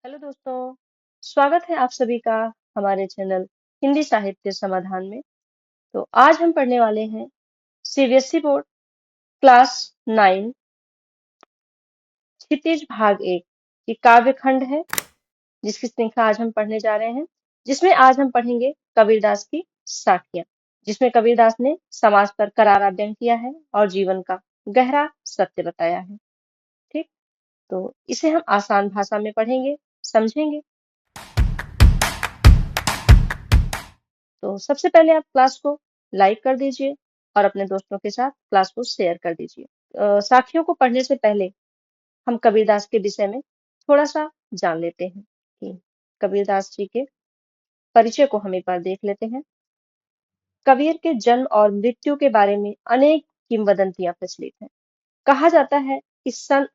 Hello दोस्तों, स्वागत है आप सभी का हमारे चैनल हिंदी साहित्य समाधान में। तो आज हम पढ़ने वाले हैं सीबीएसई बोर्ड क्लास 9 क्षितिज भाग 1 की काव्य खंड है, जिसकी श्रृंखला आज हम पढ़ने जा रहे हैं, जिसमें आज हम पढ़ेंगे कबीरदास की साखियां, जिसमें कबीरदास ने समाज पर करारा व्यंग किया है और जीवन का गहरा सत्य बताया है। ठीक, तो इसे हम आसान भाषा में पढ़ेंगे, समझेंगे। तो सबसे पहले आप क्लास को लाइक कर दीजिए और अपने दोस्तों के साथ क्लास को शेयर कर दीजिए। साखियों को पढ़ने से पहले हम कबीरदास के विषय में थोड़ा सा जान लेते हैं कि कबीरदास जी के परिचय को हम एक बार देख लेते हैं। कबीर के जन्म और मृत्यु के बारे में अनेक किंवदंतियां प्रचलित हैं। कहा जाता है कि सन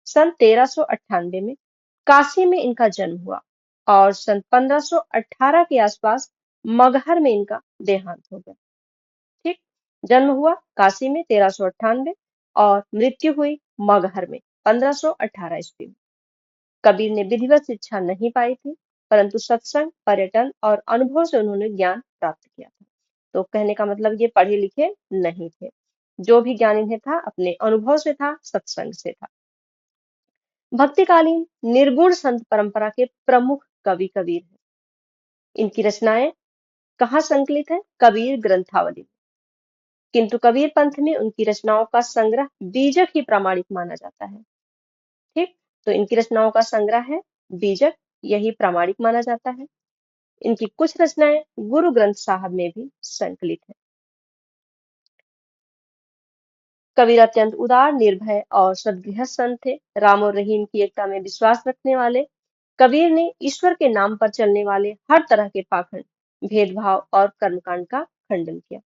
1398 में काशी में इनका जन्म हुआ और सन 1518 के आसपास मगहर में इनका देहांत हो गया। ठीक, जन्म हुआ काशी में 1398 और मृत्यु हुई मगहर में 1518 ईस्वी में। कबीर ने विधिवत शिक्षा नहीं पाई थी, परंतु सत्संग, पर्यटन और अनुभव से उन्होंने ज्ञान प्राप्त किया था। तो कहने का मतलब ये पढ़े लिखे नहीं थे, जो भी ज्ञान इन्हें था अपने अनुभव से था, सत्संग से था। भक्तिकालीन निर्गुण संत परंपरा के प्रमुख कवि कबीर हैं। इनकी रचनाएं कहाँ संकलित है? कबीर ग्रंथावली। किंतु कबीर पंथ में उनकी रचनाओं का संग्रह बीजक ही प्रामाणिक माना जाता है। ठीक, तो इनकी रचनाओं का संग्रह है बीजक, यही प्रामाणिक माना जाता है। इनकी कुछ रचनाएं गुरु ग्रंथ साहब में भी संकलित है। कबीर अत्यंत उदार, निर्भय और सद्गृहस्थ संत थे। राम और रहीम की एकता में विश्वास रखने वाले कबीर ने ईश्वर के नाम पर चलने वाले हर तरह के पाखंड, भेदभाव और कर्मकांड का खंडन किया।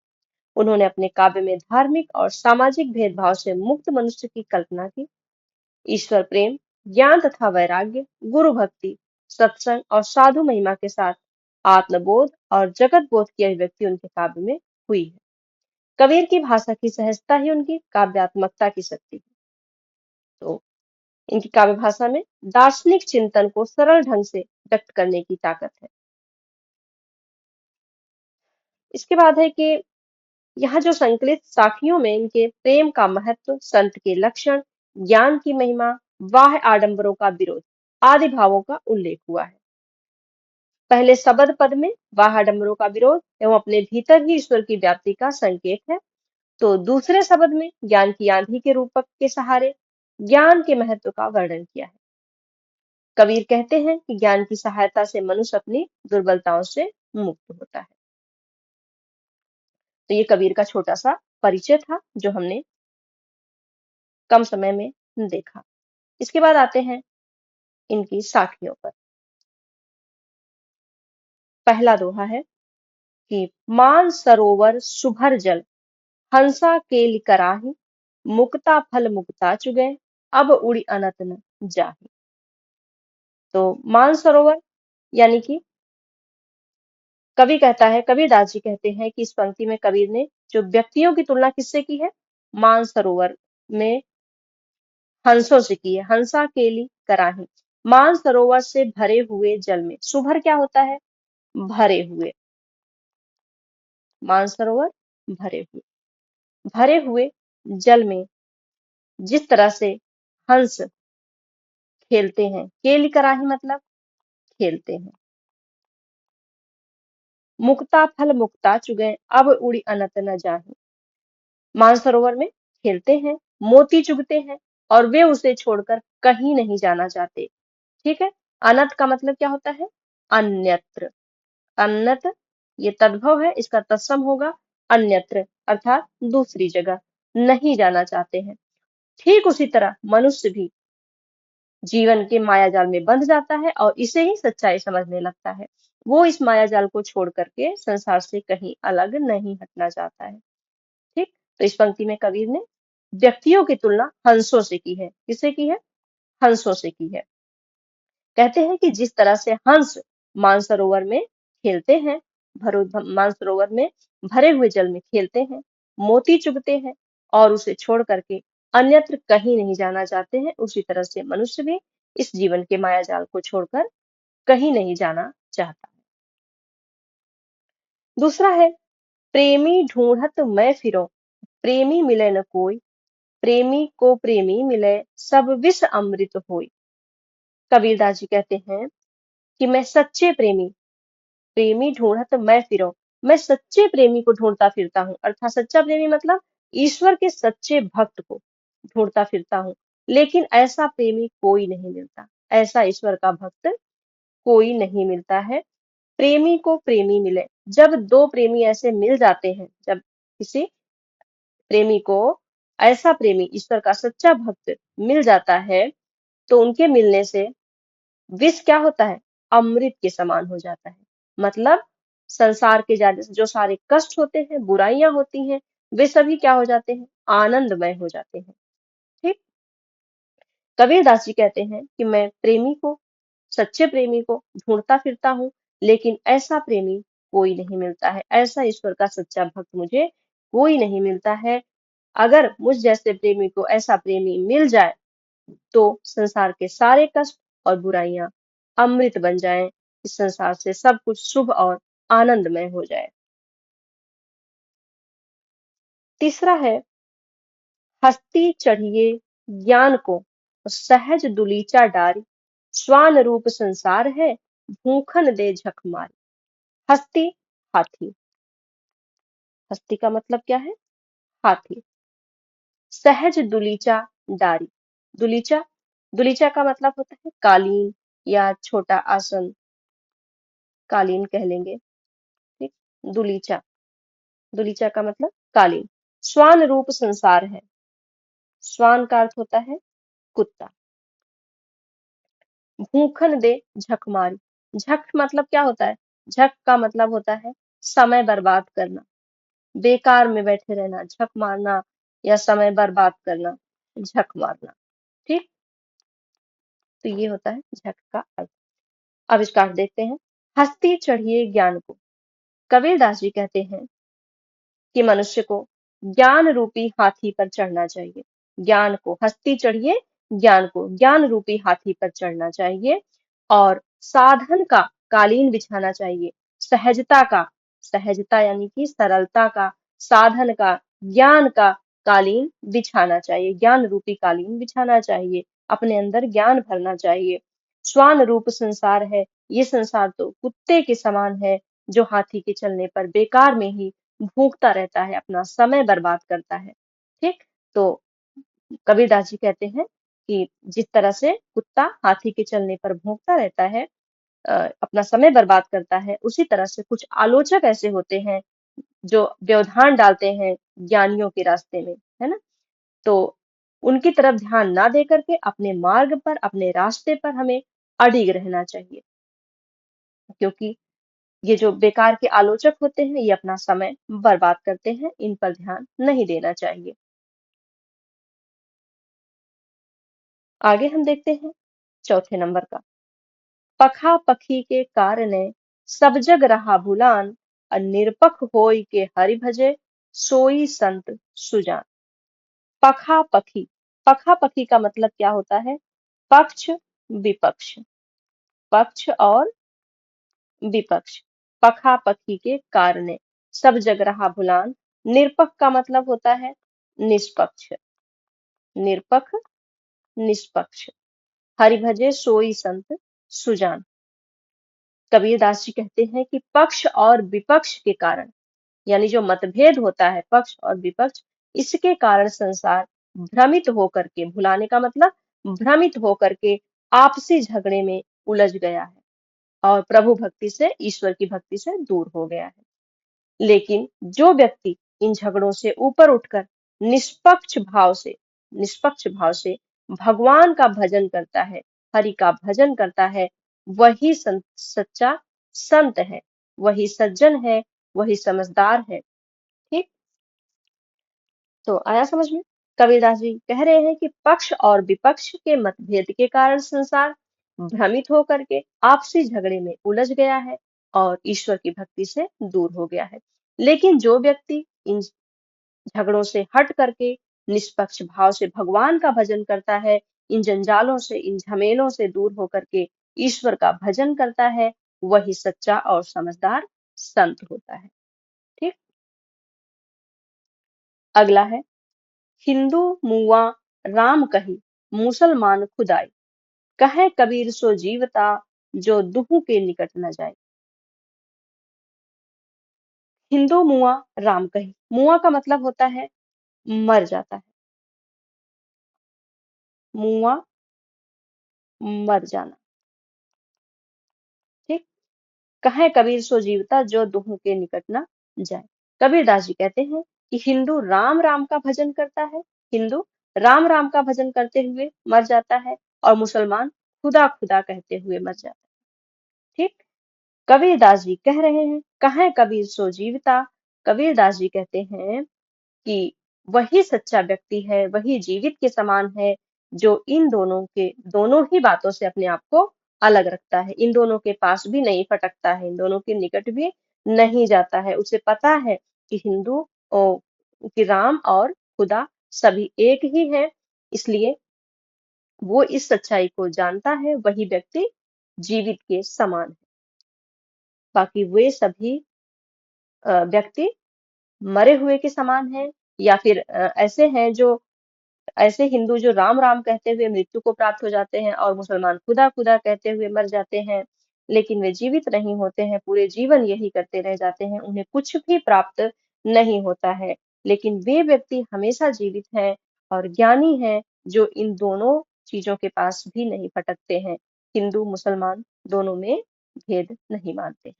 उन्होंने अपने काव्य में धार्मिक और सामाजिक भेदभाव से मुक्त मनुष्य की कल्पना की। ईश्वर प्रेम, ज्ञान तथा वैराग्य, गुरु भक्ति, सत्संग और साधु महिमा के साथ आत्मबोध और जगत बोध की अभिव्यक्ति उनके काव्य में हुई है। कबीर की भाषा की सहजता ही उनकी काव्यात्मकता की शक्ति है। तो इनकी काव्य भाषा में दार्शनिक चिंतन को सरल ढंग से व्यक्त करने की ताकत है। इसके बाद है कि यहाँ जो संकलित साखियों में इनके प्रेम का महत्व, संत के लक्षण, ज्ञान की महिमा, बाह्य आडंबरों का विरोध आदि भावों का उल्लेख हुआ है। पहले शबद पद में बाह्य आडंबरों का विरोध एवं अपने भीतर ही ईश्वर की व्याप्ति का संकेत है, तो दूसरे शब्द में ज्ञान की आंधी के रूपक के सहारे ज्ञान के महत्व का वर्णन किया है। कबीर कहते हैं कि ज्ञान की सहायता से मनुष्य अपनी दुर्बलताओं से मुक्त होता है। तो ये कबीर का छोटा सा परिचय था जो हमने कम समय में देखा। इसके बाद आते हैं इनकी साखियों पर। पहला दोहा है कि मान सरोवर सुभर जल, हंसा केलि कराही, मुक्ता फल मुक्ता चुगे, अब उड़ी अनत न जाही। तो मान सरोवर यानी कि कवि कहता है, कबीरदास जी कहते हैं कि इस पंक्ति में कबीर ने जो व्यक्तियों की तुलना किससे की है? मान सरोवर में हंसों से की है। हंसा केली कराही, मान सरोवर से भरे हुए जल में। सुभर क्या होता है? भरे हुए। मान सरोवर भरे हुए, भरे हुए जल में जिस तरह से हंस खेलते हैं, केली कराही मतलब खेलते हैं। मुक्ता फल मुक्ता चुगे, अब उड़ी अनत न जाही। मानसरोवर में खेलते हैं, मोती चुगते हैं और वे उसे छोड़कर कहीं नहीं जाना चाहते। ठीक है, अनत का मतलब क्या होता है? अन्यत्र। अन्यत ये तद्भव है, इसका तत्सम होगा अन्यत्र, अर्थात दूसरी जगह नहीं जाना चाहते हैं। ठीक उसी तरह मनुष्य भी जीवन के माया जाल में बंध जाता है और इसे ही सच्चाई समझने लगता है। वो इस माया जाल को छोड़ करके संसार से कहीं अलग नहीं हटना चाहता है। ठीक, तो इस पंक्ति में कबीर ने व्यक्तियों की तुलना हंसों से की है। किससे की है? हंसों से की है। कहते हैं कि जिस तरह से हंस मानसरोवर में खेलते हैं, मानसरोवर में भरे हुए जल में खेलते हैं, मोती चुगते हैं और उसे छोड़ करके अन्यत्र कहीं नहीं जाना चाहते हैं, उसी तरह से मनुष्य भी इस जीवन के माया जाल को छोड़कर कहीं नहीं जाना चाहता। दूसरा है, प्रेमी ढूंढत मैं फिरो, प्रेमी मिले न कोई, प्रेमी को प्रेमी मिले, सब विष अमृत होय। कबीरदास जी कहते हैं कि मैं सच्चे प्रेमी, प्रेमी ढूंढत मैं फिरो, मैं सच्चे प्रेमी को ढूंढता फिरता हूँ। अर्थात सच्चा प्रेमी मतलब ईश्वर के सच्चे भक्त को ढूंढता फिरता हूँ, लेकिन ऐसा प्रेमी कोई नहीं मिलता, ऐसा ईश्वर का भक्त कोई नहीं मिलता है। प्रेमी को प्रेमी मिले, जब दो प्रेमी ऐसे मिल जाते हैं, जब किसी प्रेमी को ऐसा प्रेमी ईश्वर का सच्चा भक्त मिल जाता है, तो उनके मिलने से विष क्या होता है, अमृत के समान हो जाता है। मतलब संसार के जो सारे कष्ट होते हैं, बुराइयां होती हैं, वे सभी क्या हो जाते हैं, आनंदमय हो जाते हैं। ठीक। कबीरदास जी कहते हैं कि मैं प्रेमी को, सच्चे प्रेमी को ढूंढता फिरता हूँ, लेकिन ऐसा प्रेमी कोई नहीं मिलता है, ऐसा ईश्वर का सच्चा भक्त मुझे कोई नहीं मिलता है। अगर मुझ जैसे प्रेमी को ऐसा प्रेमी मिल जाए, तो संसार के सारे कष्ट और बुराइयां अमृत बन जाएं, इस संसार से सब कुछ शुभ और आनंदमय हो जाए। तीसरा है, हस्ती चढ़िए ज्ञान को, सहज दुलीचा डारी, श्वान रूप संसार है, भूखन दे झक मारी। हस्ती, हाथी, हस्ती का मतलब क्या है, हाथी। सहज दुलीचा डारी, दुलीचा, दुलीचा का मतलब होता है कालीन या छोटा आसन, कालीन कह लेंगे। ठीक। दुलीचा, दुलीचा का मतलब कालीन। श्वान रूप संसार है, श्वान का अर्थ होता है कुत्ता। भूखन दे झक मारी, झक मतलब क्या होता है, झक का मतलब होता है समय बर्बाद करना, बेकार में बैठे रहना, झक मारना या समय बर्बाद करना, झक मारना। ठीक। तो ये होता है झक का अर्थ। अब इसका अर्थ देखते हैं। हस्ती चढ़िए ज्ञान को, कबीरदास जी कहते हैं कि मनुष्य को ज्ञान रूपी हाथी पर चढ़ना चाहिए। ज्ञान को, हस्ती चढ़िए ज्ञान को, ज्ञान रूपी हाथी पर चढ़ना चाहिए और साधन का कालीन बिछाना चाहिए। सहजता का, सहजता यानी कि सरलता का, साधन का, ज्ञान का कालीन बिछाना चाहिए, ज्ञान रूपी कालीन बिछाना चाहिए, अपने अंदर ज्ञान भरना चाहिए। श्वान रूप संसार है, ये संसार तो कुत्ते के समान है, जो हाथी के चलने पर बेकार में ही भूखता रहता है, अपना समय बर्बाद करता है। ठीक। तो कबीरदास जी कहते हैं कि जिस तरह से कुत्ता हाथी के चलने पर भौंकता रहता है, अपना समय बर्बाद करता है, उसी तरह से कुछ आलोचक ऐसे होते हैं जो व्यवधान डालते हैं ज्ञानियों के रास्ते में, है ना। तो उनकी तरफ ध्यान ना दे करके अपने मार्ग पर, अपने रास्ते पर हमें अडिग रहना चाहिए, क्योंकि ये जो बेकार के आलोचक होते हैं, ये अपना समय बर्बाद करते हैं, इन पर ध्यान नहीं देना चाहिए। आगे हम देखते हैं चौथे नंबर का, पखा पखी के कारणे सब जग रहा भुलान, और निरपख होय के हरि भजे, सोई संत सुजान। पखा पखी, पखा पखी का मतलब क्या होता है, पक्ष विपक्ष, पक्ष और विपक्ष। पखा पखी के कारणे सब जग रहा भुलान, निरपख का मतलब होता है निष्पक्ष, निरपख निष्पक्ष, हरि भजे सोई संत सुजान। कबीरदास जी कहते हैं कि पक्ष और विपक्ष के कारण, यानी जो मतभेद होता है पक्ष और विपक्ष, इसके कारण संसार भ्रमित होकर के, भुलाने का मतलब भ्रमित होकर के आपसी झगड़े में उलझ गया है और प्रभु भक्ति से, ईश्वर की भक्ति से दूर हो गया है। लेकिन जो व्यक्ति इन झगड़ों से ऊपर उठकर निष्पक्ष भाव से, निष्पक्ष भाव से भगवान का भजन करता है, हरि का भजन करता है, वही सच्चा संत है, वही सज्जन है, वही समझदार है। ठीक। तो आया समझ में। कबीरदास जी कह रहे हैं कि पक्ष और विपक्ष के मतभेद के कारण संसार भ्रमित होकर के आपसी झगड़े में उलझ गया है और ईश्वर की भक्ति से दूर हो गया है। लेकिन जो व्यक्ति इन झगड़ों से हट करके निष्पक्ष भाव से भगवान का भजन करता है, इन जंजालों से, इन झमेलों से दूर होकर के ईश्वर का भजन करता है, वही सच्चा और समझदार संत होता है। ठीक। अगला है, हिंदू मुआ राम कही, मुसलमान खुदाई, कहे कबीर सो जीवता, जो दुहू के निकट न जाए। हिंदू मुआ राम कही, मुआ का मतलब होता है मर जाता है, मुआ मर जाना। ठीक। कहे कबीर सो जीवता, जो दुहू के निकट न जाए। कबीरदास जी कहते हैं कि हिंदू राम राम का भजन करता है, हिंदू राम राम का भजन करते हुए मर जाता है, और मुसलमान खुदा खुदा कहते हुए मर जाता है। ठीक। कबीरदास जी कह रहे हैं, कहे कबीर सो जीवता। कबीरदास जी कहते हैं कि वही सच्चा व्यक्ति है, वही जीवित के समान है, जो इन दोनों के दोनों ही बातों से अपने आप को अलग रखता है, इन दोनों के पास भी नहीं फटकता है, इन दोनों के निकट भी नहीं जाता है। उसे पता है कि हिंदू और कि राम और खुदा सभी एक ही है, इसलिए वो इस सच्चाई को जानता है, वही व्यक्ति जीवित के समान है। बाकी वे सभी व्यक्ति मरे हुए के समान हैं, या फिर ऐसे हैं जो ऐसे हिंदू जो राम राम कहते हुए मृत्यु को प्राप्त हो जाते हैं, और मुसलमान खुदा खुदा कहते हुए मर जाते हैं, लेकिन वे जीवित नहीं होते हैं, पूरे जीवन यही करते रह जाते हैं, उन्हें कुछ भी प्राप्त नहीं होता है। लेकिन वे व्यक्ति हमेशा जीवित हैं और ज्ञानी हैं, जो इन दोनों चीजों के पास भी नहीं भटकते हैं, हिंदू मुसलमान दोनों में भेद नहीं मानते हैं।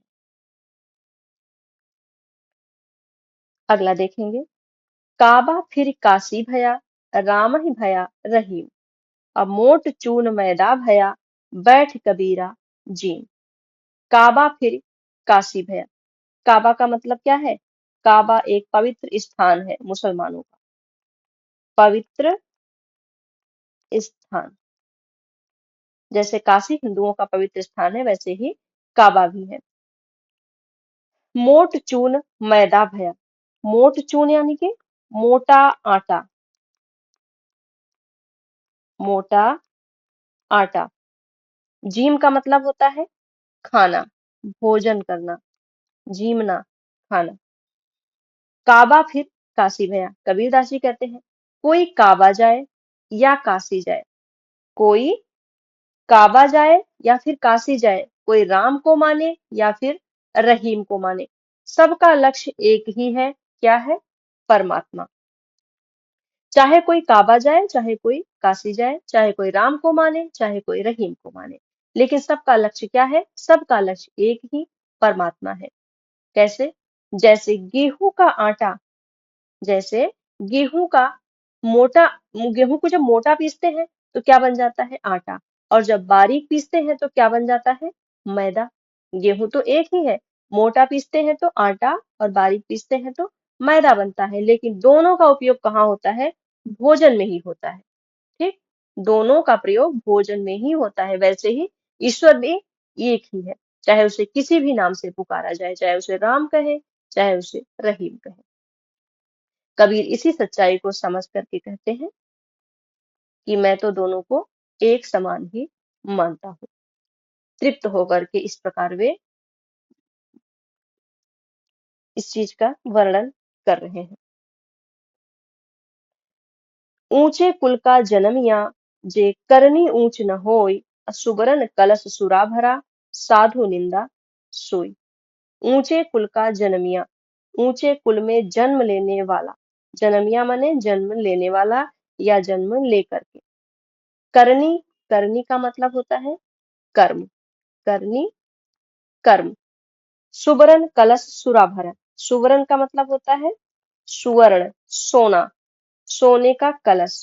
अगला देखेंगे, काबा फिर काशी भया, राम ही भया रहीम, अब मोट चून मैदा भया, बैठ कबीरा जीन। काबा फिर काशी भया। काबा का मतलब क्या है? काबा एक पवित्र स्थान है मुसलमानों का, पवित्र स्थान। जैसे काशी हिंदुओं का पवित्र स्थान है, वैसे ही काबा भी है। मोट चून मैदा भया। मोट चून यानी कि मोटा आटा, मोटा आटा। जीम का मतलब होता है खाना, भोजन करना, जीमना, खाना। काबा फिर काशी भया। कबीरदास जी कहते हैं, कोई काबा जाए या काशी जाए, कोई काबा जाए या फिर काशी जाए, कोई राम को माने या फिर रहीम को माने, सबका लक्ष्य एक ही है। क्या है? परमात्मा। चाहे कोई काबा जाए, चाहे कोई काशी जाए, चाहे कोई राम को माने, चाहे कोई रहीम को माने, लेकिन सबका लक्ष्य क्या है? सबका लक्ष्य एक ही, परमात्मा है। कैसे? जैसे गेहूं का आटा, जैसे गेहूं का मोटा, गेहूं को जब मोटा पीसते हैं तो क्या बन जाता है? आटा। और जब बारीक पीसते हैं तो क्या बन जाता है? मैदा। गेहूं तो एक ही है, मोटा पीसते हैं तो आटा और बारीक पीसते हैं तो मैदा बनता है, लेकिन दोनों का उपयोग कहाँ होता है? भोजन में ही होता है। ठीक। दोनों का प्रयोग भोजन में ही होता है। वैसे ही ईश्वर भी एक ही है, चाहे उसे किसी भी नाम से पुकारा जाए, चाहे उसे राम कहे, चाहे उसे रहीम कहे। कबीर इसी सच्चाई को समझ करके कहते हैं कि मैं तो दोनों को एक समान ही मानता हूँ। तृप्त होकर के इस प्रकार वे इस चीज का वर्णन कर रहे हैं। ऊंचे कुल का जन्मिया, जे करनी ऊंच न होय, सुबरन कलश सुरा भरा, साधु निंदा सोई। ऊंचे कुल का जन्मिया, ऊंचे कुल में जन्म लेने वाला। जन्मिया माने जन्म लेने वाला या जन्म लेकर के। करनी, करनी का मतलब होता है कर्म, करनी कर्म। सुवर्ण कलश सुरा भरा। सुवर्ण का मतलब होता है सुवर्ण, सोना, सोने का कलश।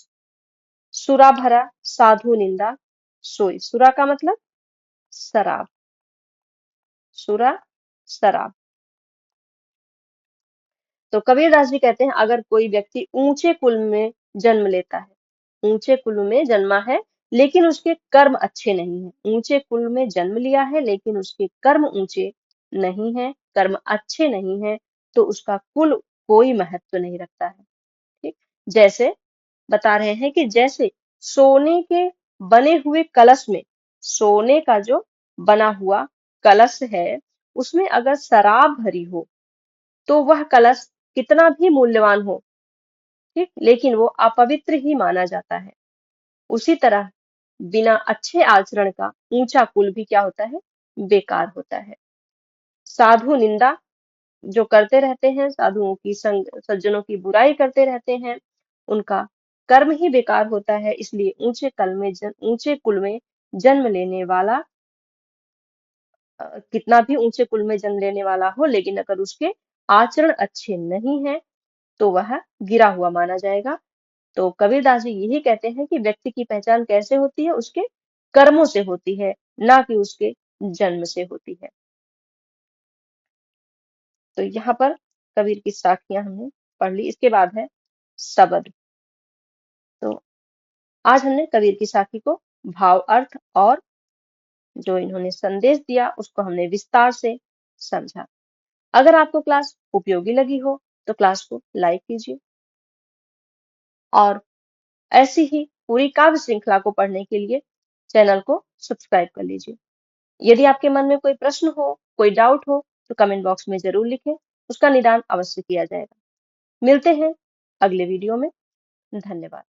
सुरा भरा, साधु निंदा सोई। सुरा का मतलब शराब, सुरा शराब। तो कबीरदास जी कहते हैं, अगर कोई व्यक्ति ऊंचे कुल में जन्म लेता है, ऊंचे कुल में जन्मा है लेकिन उसके कर्म अच्छे नहीं है, ऊंचे कुल में जन्म लिया है लेकिन उसके कर्म ऊंचे नहीं है, कर्म अच्छे नहीं है, तो उसका कुल कोई महत्व नहीं रखता है। ठीक। जैसे बता रहे हैं कि जैसे सोने के बने हुए कलश में, सोने का जो बना हुआ कलश है, उसमें अगर शराब भरी हो तो वह कलश कितना भी मूल्यवान हो, ठीक, लेकिन वो अपवित्र ही माना जाता है। उसी तरह बिना अच्छे आचरण का ऊंचा कुल भी क्या होता है, बेकार होता है। साधु निंदा जो करते रहते हैं, साधुओं की संग, सज्जनों की बुराई करते रहते हैं, उनका कर्म ही बेकार होता है। इसलिए ऊंचे कुल में जन्म लेने वाला कितना भी ऊंचे कुल में जन्म लेने वाला हो, लेकिन अगर उसके आचरण अच्छे नहीं है तो वह गिरा हुआ माना जाएगा। तो कबीरदास जी यही कहते हैं कि व्यक्ति की पहचान कैसे होती है, उसके कर्मों से होती है, ना कि उसके जन्म से होती है। तो यहाँ पर कबीर की साखियां हमने पढ़ ली। इसके बाद है शब्द। तो आज हमने कबीर की साखी को भाव, अर्थ और जो इन्होंने संदेश दिया उसको हमने विस्तार से समझा। अगर आपको क्लास उपयोगी लगी हो तो क्लास को लाइक कीजिए और ऐसी ही पूरी काव्य श्रृंखला को पढ़ने के लिए चैनल को सब्सक्राइब कर लीजिए। यदि आपके मन में कोई प्रश्न हो, कोई डाउट हो तो कमेंट बॉक्स में जरूर लिखें, उसका निदान अवश्य किया जाएगा। मिलते हैं अगले वीडियो में। धन्यवाद।